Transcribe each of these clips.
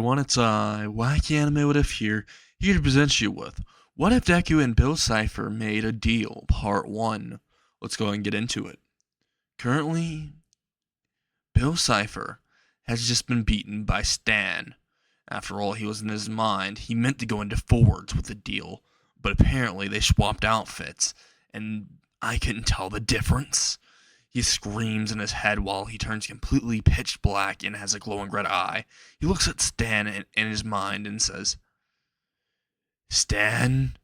everyone, it's Wacky Anime Whatif here to present you with What if Deku and Bill Cipher made a deal, Part 1. Let's go and get into it. Currently, Bill Cipher has just been beaten by Stan. After all, he was in his mind. He meant to go into forwards with the deal, but apparently they swapped outfits, and I couldn't tell the difference. He screams in his head while he turns completely pitch black and has a glowing red eye. He looks at Stan in his mind and says, Stan,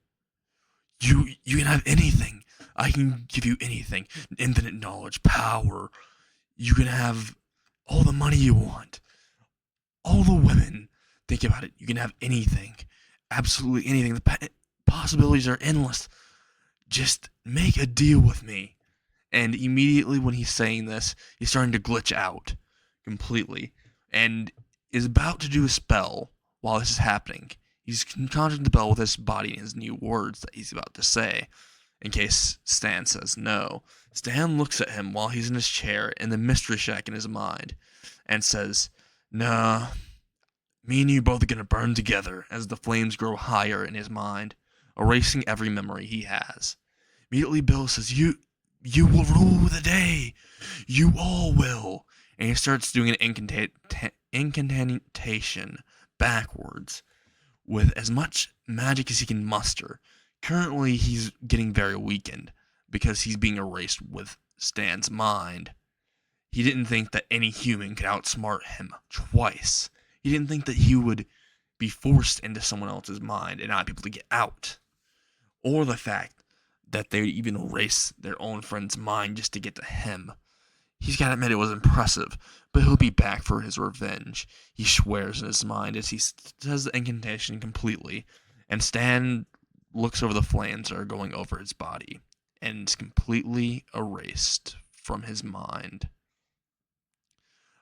you can have anything. I can give you anything. Infinite knowledge, power. You can have all the money you want. All the women. Think about it. You can have anything. Absolutely anything. The possibilities are endless. Just make a deal with me. And immediately when he's saying this, he's starting to glitch out completely and is about to do a spell while this is happening. He's conjuring the bell with his body and his new words that he's about to say, in case Stan says no. Stan looks at him while he's in his chair in the mystery shack in his mind and says, Nah, me and you both are gonna burn together as the flames grow higher in his mind, erasing every memory he has. Immediately Bill says, You will rule the day. You all will. And he starts doing an incantation backwards with as much magic as he can muster. Currently, he's getting very weakened because he's being erased with Stan's mind. He didn't think that any human could outsmart him twice. He didn't think that he would be forced into someone else's mind and not be able to get out. Or the fact that they would even erase their own friend's mind just to get to him. He's got to admit it was impressive, but he'll be back for his revenge. He swears in his mind as he says the incantation completely, and Stan looks over the flames that are going over his body, and is completely erased from his mind.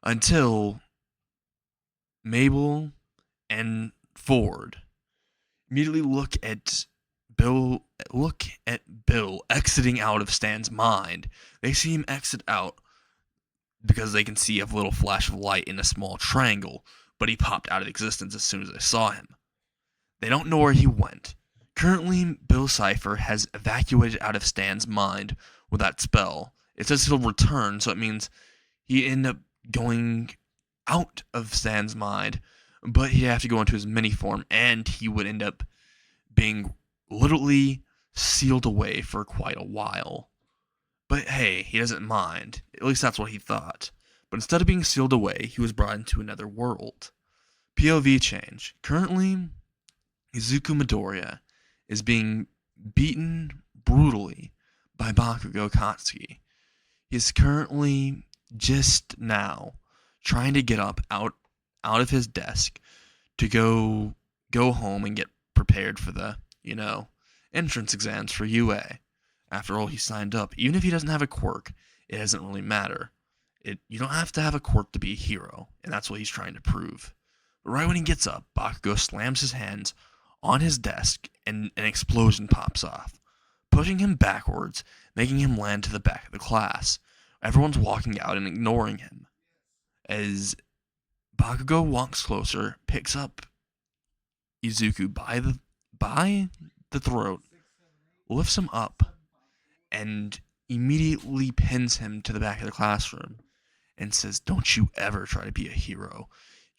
Until Mabel and Ford immediately look at Bill exiting out of Stan's mind. They see him exit out because they can see a little flash of light in a small triangle, but he popped out of existence as soon as they saw him. They don't know where he went. Currently, Bill Cipher has evacuated out of Stan's mind with that spell. It says he'll return, so it means he ended up going out of Stan's mind, but he'd have to go into his mini form, and he would end up being literally sealed away for quite a while. But hey, he doesn't mind. At least that's what he thought. But instead of being sealed away, he was brought into another world. POV change. Currently, Izuku Midoriya is being beaten brutally by Bakugo Katsuki. He's currently just now trying to get up out of his desk to go home and get prepared for the entrance exams for UA. After all, he signed up. Even if he doesn't have a quirk, it doesn't really matter. You don't have to have a quirk to be a hero, and that's what he's trying to prove. But right when he gets up, Bakugo slams his hands on his desk, and an explosion pops off, pushing him backwards, making him land to the back of the class. Everyone's walking out and ignoring him. As Bakugo walks closer, picks up Izuku by the throat, lifts him up, and immediately pins him to the back of the classroom and says, Don't you ever try to be a hero.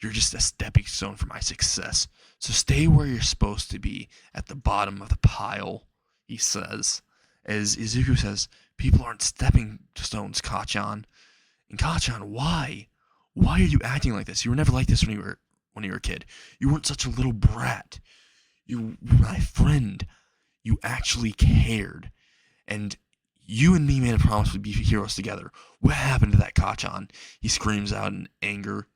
You're just a stepping stone for my success. So stay where you're supposed to be, at the bottom of the pile, he says. As Izuku says, People aren't stepping stones, Kachan. And Kachan, why? Why are you acting like this? You were never like this when you were a kid. You weren't such a little brat. You were my friend. You actually cared. And you and me made a promise we'd be heroes together. What happened to that, Kachan? He screams out in anger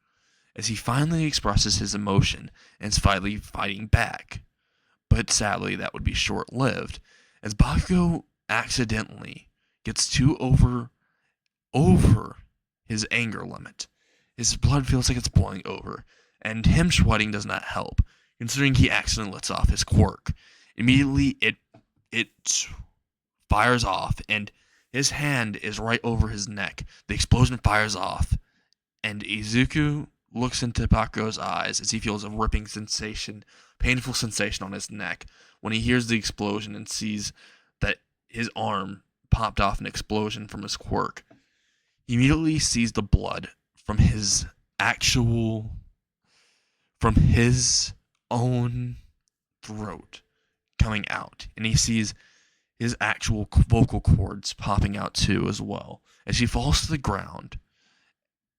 as he finally expresses his emotion and is finally fighting back. But sadly, that would be short-lived, as Bakugo accidentally gets too over his anger limit. His blood feels like it's boiling over, and him sweating does not help, considering he accidentally lets off his quirk. Immediately, it fires off, and his hand is right over his neck. The explosion fires off, and Izuku looks into Bakugo's eyes as he feels a ripping sensation, painful sensation on his neck when he hears the explosion and sees that his arm popped off an explosion from his quirk. He immediately sees the blood from his actual, from his own throat coming out, and he sees his actual vocal cords popping out too as well as he falls to the ground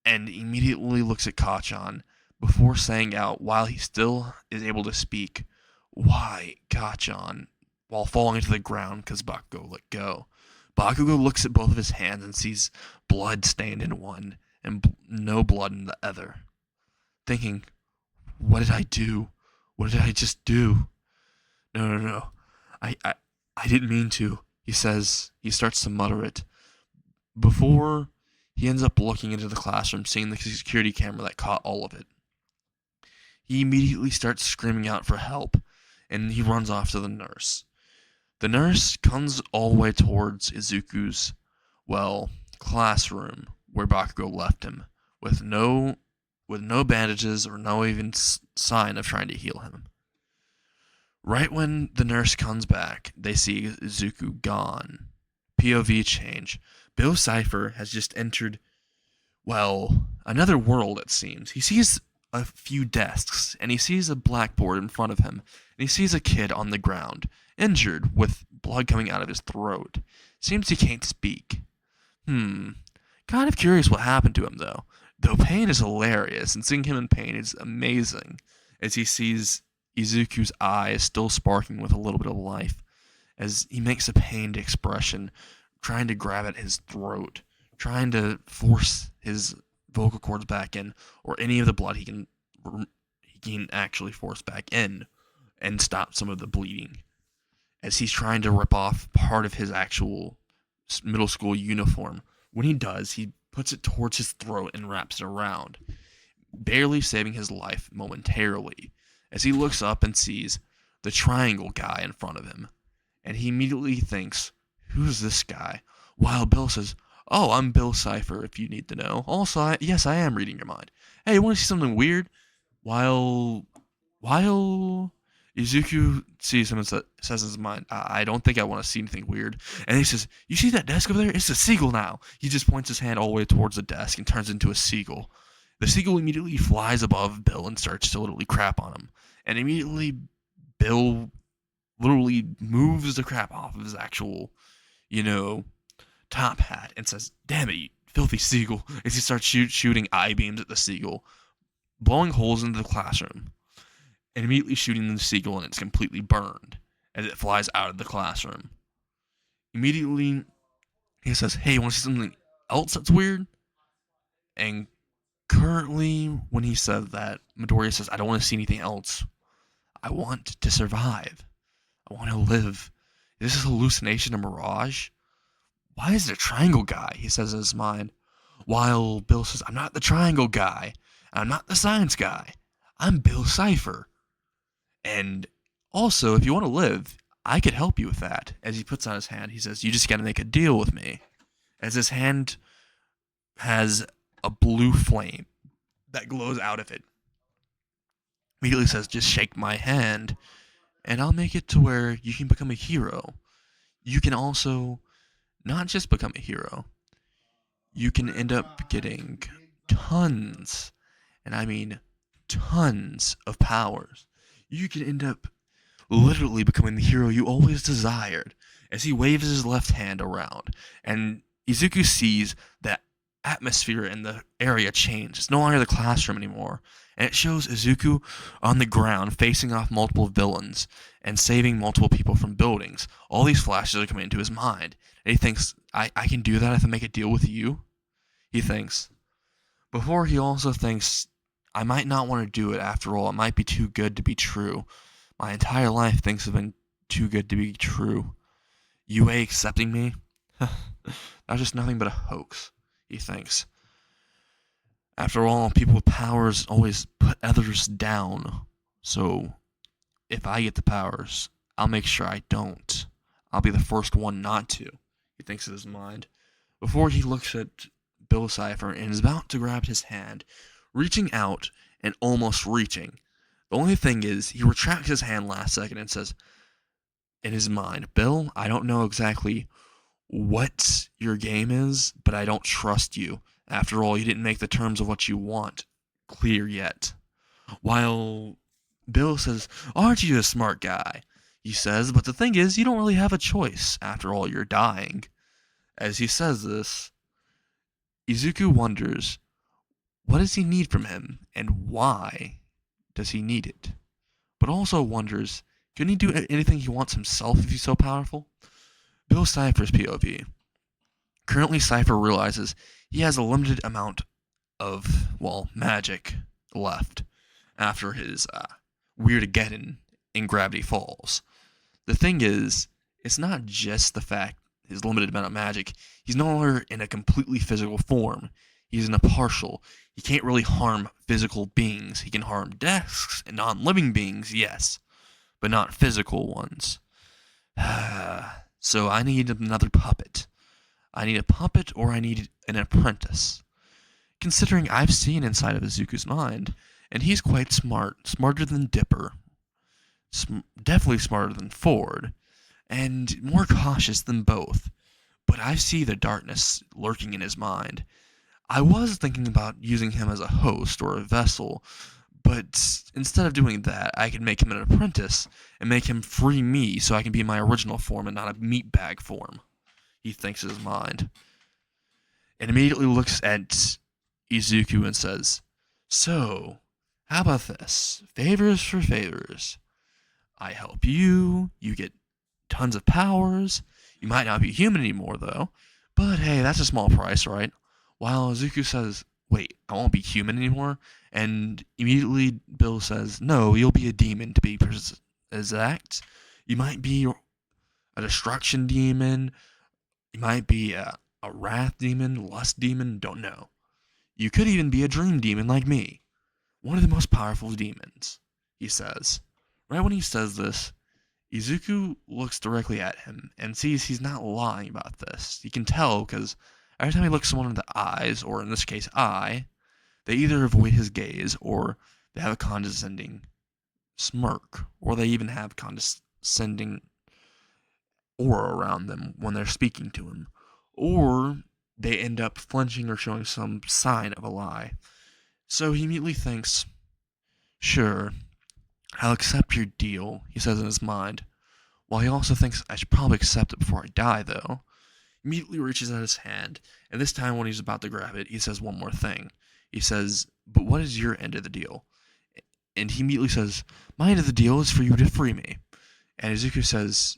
and immediately looks at Kachan before saying out while he still is able to speak, "Why, Kachan?" while falling to the ground because Bakugo let go. Bakugo looks at both of his hands and sees blood stained in one and no blood in the other, thinking, "What did I do? What did I just do? No, no, no. I didn't mean to," he says. He starts to mutter it. Before he ends up looking into the classroom, seeing the security camera that caught all of it. He immediately starts screaming out for help, and he runs off to the nurse. The nurse comes all the way towards Izuku's, classroom where Bakugo left him, with no bandages or no even sign of trying to heal him. Right when the nurse comes back, they see Izuku gone. POV change. Bill Cipher has just entered, another world, it seems. He sees a few desks, and he sees a blackboard in front of him, and he sees a kid on the ground, injured, with blood coming out of his throat. Seems he can't speak. Kind of curious what happened to him, though. Though pain is hilarious, and seeing him in pain is amazing, as he sees Izuku's eyes still sparking with a little bit of life, as he makes a pained expression, trying to grab at his throat, trying to force his vocal cords back in, or any of the blood he can actually force back in, and stop some of the bleeding, as he's trying to rip off part of his actual middle school uniform. When he does, he puts it towards his throat and wraps it around, barely saving his life momentarily, as he looks up and sees the triangle guy in front of him, and he immediately thinks, "Who's this guy?" While Bill says, "Oh, I'm Bill Cipher, if you need to know. Also, yes, I am reading your mind. Hey, you want to see something weird?" While Izuku sees him and says in his mind, "I don't think I want to see anything weird." And he says, "You see that desk over there? It's a seagull now." He just points his hand all the way towards the desk and turns into a seagull. The seagull immediately flies above Bill and starts to literally crap on him. And immediately Bill literally moves the crap off of his actual, top hat and says, "Damn it, you filthy seagull," as he starts shooting eye beams at the seagull, blowing holes into the classroom, and immediately shooting the seagull, and it's completely burned as it flies out of the classroom. Immediately, he says, "Hey, you want to see something else that's weird?" And currently, when he said that, Midoriya says, "I don't want to see anything else. I want to survive. I want to live. Is this a hallucination, a mirage? Why is it a triangle guy?" he says in his mind. While Bill says, "I'm not the triangle guy. I'm not the science guy. I'm Bill Cipher. And also, if you want to live, I could help you with that." As he puts out his hand, he says, "You just got to make a deal with me." As his hand has a blue flame that glows out of it. Immediately says, "Just shake my hand, and I'll make it to where you can become a hero. You can also not just become a hero. You can end up getting tons, and I mean tons of powers. You can end up literally becoming the hero you always desired." As he waves his left hand around, and Izuku sees that atmosphere in the area change. It's no longer the classroom anymore, and it shows Izuku on the ground facing off multiple villains and saving multiple people from buildings. All these flashes are coming into his mind, and he thinks, I can do that if I make a deal with you?" He thinks. Before, he also thinks, "I might not want to do it after all. It might be too good to be true. My entire life things have been too good to be true. UA accepting me? That's just nothing but a hoax," he thinks. After all, people with powers always put others down. So, if I get the powers, I'll make sure I don't. I'll be the first one not to, he thinks in his mind. Before he looks at Bill Cipher and is about to grab his hand, reaching out and almost reaching. The only thing is, he retracts his hand last second and says, in his mind, Bill, I don't know exactly what your game is, but I don't trust you. After all, you didn't make the terms of what you want clear yet. While Bill says, aren't you a smart guy? He says, but the thing is, you don't really have a choice. After all, you're dying. As he says this, Izuku wonders, what does he need from him, and why does he need it? But also wonders, can he do anything he wants himself if he's so powerful? Bill Cipher's POV. Currently, Cipher realizes he has a limited amount of, well, magic left after his Weird-Geddon in Gravity Falls. The thing is, it's not just the fact his limited amount of magic. He's no longer in a completely physical form. He's in a partial. He can't really harm physical beings. He can harm desks and non-living beings, yes, but not physical ones. So I need another puppet. I need a puppet or I need an apprentice. Considering I've seen inside of Izuku's mind, and he's quite smart, smarter than Dipper, definitely smarter than Ford, and more cautious than both. But I see the darkness lurking in his mind. I was thinking about using him as a host or a vessel, but instead of doing that, I could make him an apprentice and make him free me so I can be in my original form and not a meatbag form, he thinks in his mind. And immediately looks at Izuku and says, so, how about this? Favors for favors. I help you, you get tons of powers. You might not be human anymore, though. But hey, that's a small price, right? While Izuku says, wait, I won't be human anymore? And immediately Bill says, no, you'll be a demon to be exact. You might be a destruction demon. You might be a wrath demon, lust demon, don't know. You could even be a dream demon like me. One of the most powerful demons, he says. Right when he says this, Izuku looks directly at him and sees he's not lying about this. You can tell because every time he looks someone in the eyes, or in this case, eye, they either avoid his gaze or they have a condescending smirk, or they even have condescending aura around them when they're speaking to him, or they end up flinching or showing some sign of a lie. So he immediately thinks, sure, I'll accept your deal, he says in his mind. While he also thinks I should probably accept it before I die, though, immediately reaches out his hand, and this time when he's about to grab it, he says one more thing. He says, but what is your end of the deal? And he immediately says, my end of the deal is for you to free me. And Izuku says,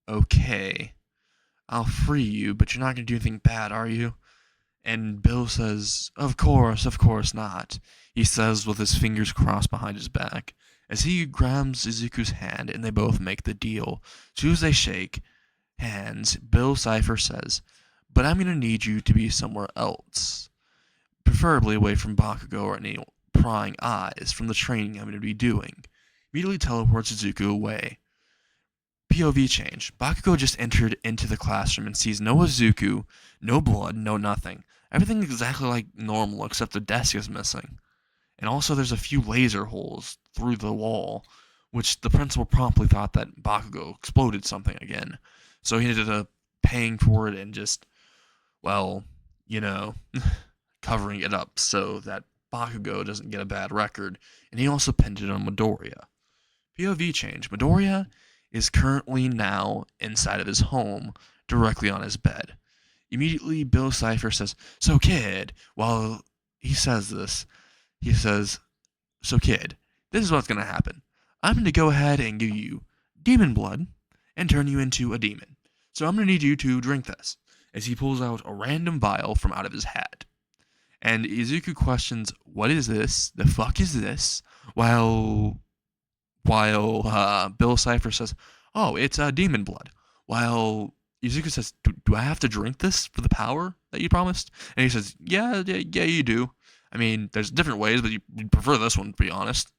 okay, I'll free you, but you're not going to do anything bad, are you? And Bill says, of course not, he says with his fingers crossed behind his back, as he grabs Izuku's hand and they both make the deal. As soon as they shake hands, Bill Cipher says, but I'm going to need you to be somewhere else, preferably away from Bakugo or any prying eyes from the training I'm going to be doing. Immediately teleports Izuku away. POV change. Bakugo just entered into the classroom and sees no Izuku, no blood, no nothing. Everything exactly like normal except the desk is missing. And also there's a few laser holes through the wall, which the principal promptly thought that Bakugo exploded something again. So he ended up paying for it and just, well, covering it up so that Bakugo doesn't get a bad record. And he also pinned it on Midoriya. POV change. Midoriya is currently now inside of his home, directly on his bed. Immediately, Bill Cipher says, so kid, while he says this, he says, so kid, this is what's going to happen. I'm going to go ahead and give you demon blood and turn you into a demon. So I'm going to need you to drink this, as he pulls out a random vial from out of his hat. And Izuku questions, what is this? The fuck is this? While Bill Cipher says, oh, it's demon blood. While Izuku says, do I have to drink this for the power that you promised? And he says, yeah, you do. I mean, there's different ways, but you prefer this one, to be honest.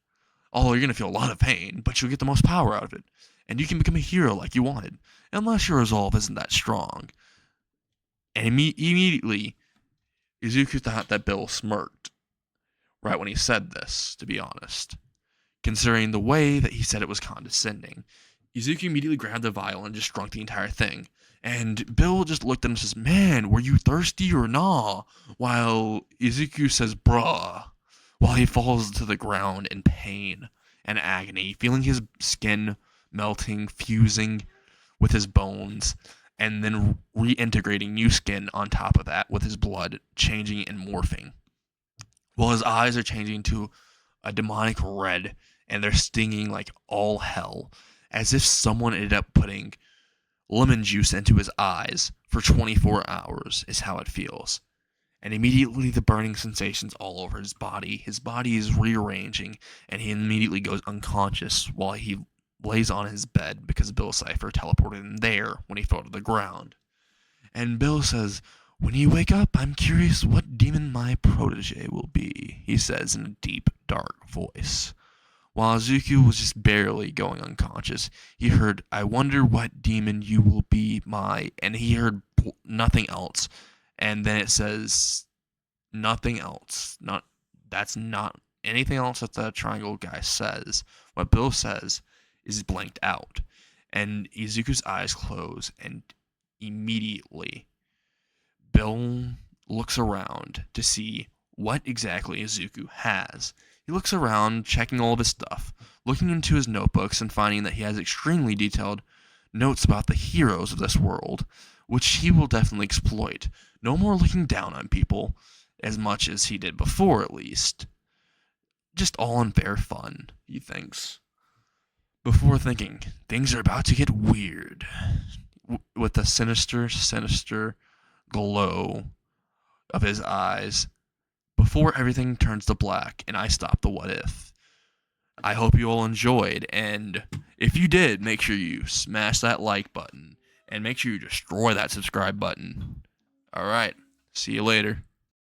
Although you're going to feel a lot of pain, but you'll get the most power out of it. And you can become a hero like you wanted, unless your resolve isn't that strong. And immediately, Izuku thought that Bill smirked. right when he said this, to be honest, considering the way that he said it was condescending. Izuku immediately grabbed the vial and just drunk the entire thing. And Bill just looked at him and says, "Man, were you thirsty or nah?" While Izuku says, "Bruh," while he falls to the ground in pain and agony, feeling his skin melting, fusing with his bones, and then reintegrating new skin on top of that with his blood changing and morphing. While his eyes are changing to a demonic red and they're stinging like all hell, as if someone ended up putting lemon juice into his eyes for 24 hours, is how it feels. And immediately the burning sensations all over his body. His body is rearranging, and he immediately goes unconscious while he lays on his bed because Bill Cipher teleported him there when he fell to the ground. And Bill says, "When you wake up, I'm curious what demon my protege will be," he says in a deep, dark voice. While Izuku was just barely going unconscious, he heard, "I wonder what demon you will be, my," and he heard nothing else. And then it says nothing else. That's not anything else that the triangle guy says. What Bill says is blanked out. And Izuku's eyes close, and immediately Bill looks around to see what exactly Izuku has. He looks around, checking all of his stuff, looking into his notebooks and finding that he has extremely detailed notes about the heroes of this world, which he will definitely exploit. No more looking down on people, as much as he did before at least. Just all in fair fun, he thinks. Before thinking, things are about to get weird. With the sinister glow of his eyes, before everything turns to black and I stop the what if. I hope you all enjoyed, and if you did, make sure you smash that like button and make sure you destroy that subscribe button. Alright, see you later.